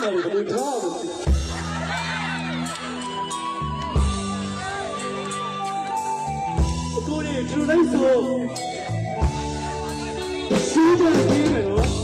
တယ်ဘယ်ထားလို့ကိုရီထူလိုက်ဆိုစီးတယ်ပြီးမယ်နော်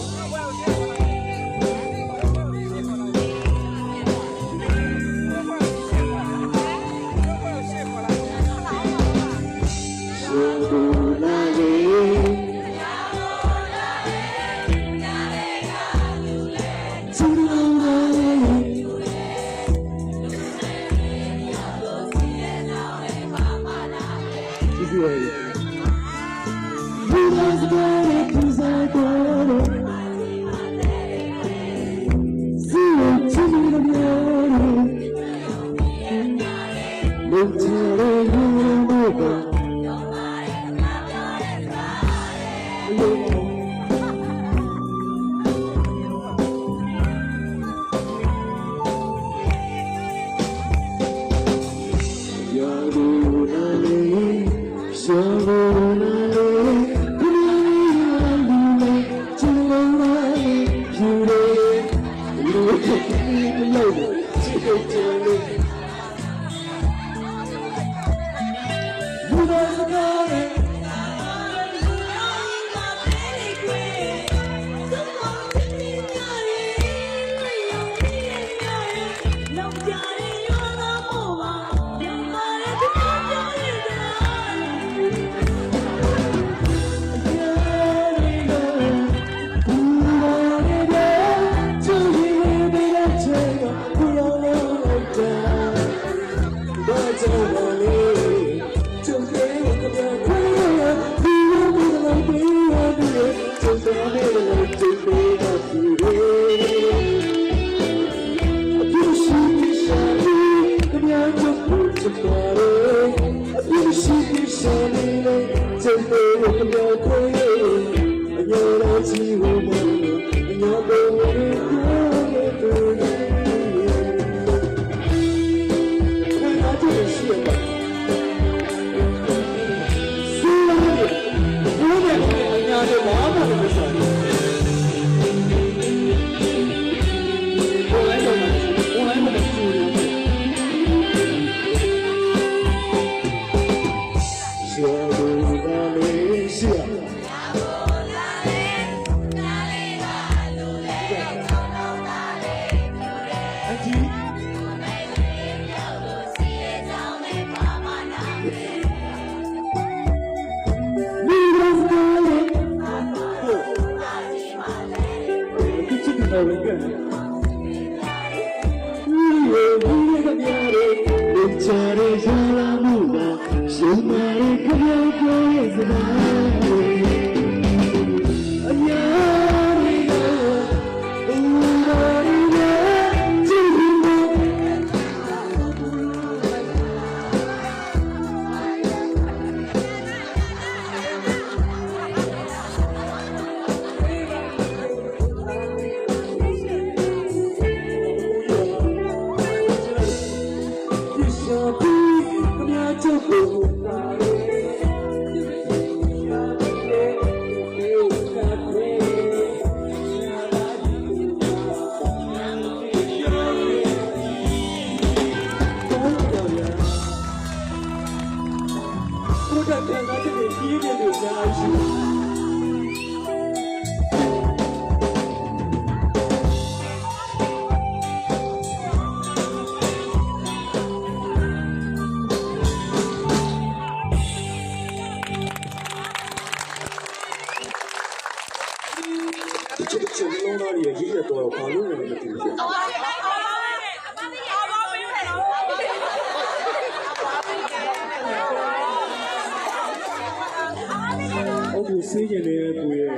ဆေးကျင်နေတဲ့ကိုရဲ့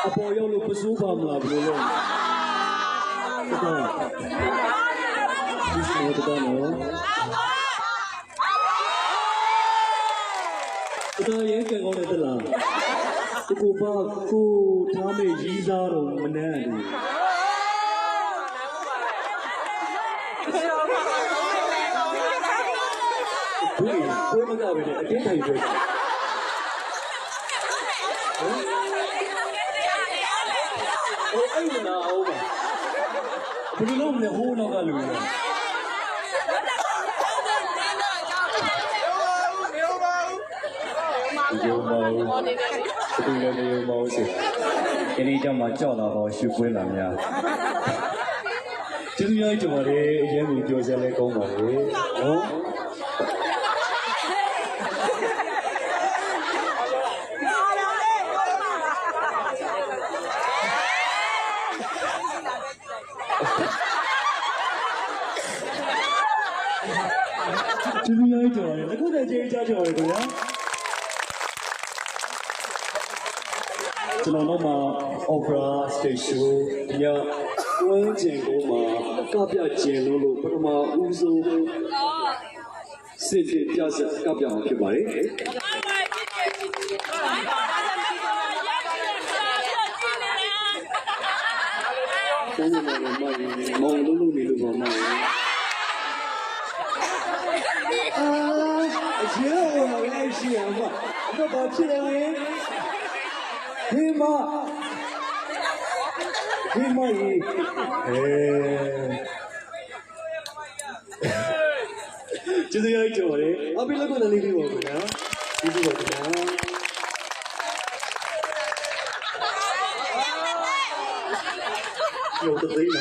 အပေါ်ရောက်လို့ပစိုးပါမလားဘယ်လိုလဲဒီစမေတော့နော်တော်ရဲ့ကံကောင်းတဲ့တလားကိုပါကိုထားမေရီးစားတော့မနှမ်းဘူးဘယ်မှာပဲအတင်းထိုင်ပဲအဲ့ အဲ့လိုနာအောင်ပါဘယ်လိုလုပ်မလဲဟိုးနောက်ကလူတွေ 有毛，这个人有毛线，今天叫嘛叫那个修鬼男呀，就是要叫我的眼睛掉下来讲嘛的，哦。就是要叫我的，那个在这家叫我的呀。ကျွန်တော်တို့မှာ opera stage show ညဝန်းကျင်ကိုမှာကပြကျင်လို့ပထမဦးဆုံးစစ်စစ်ပြဆက်ကပြမှာဖြစ်ပါတယ်။ဘုန်းကြီးမောင်လုံးနေလို့ပါမ။အရေဝါလည်းရှိအောင်ပါ။တော့ဘာဖြစ်လဲဟေးမကြီးကျေးဇူးရိုက်ကြော်တယ်အပိလောက်ကနေလေးပါခင်ဗျာကျေးဇူးပါခင်ဗျာ有的贼呢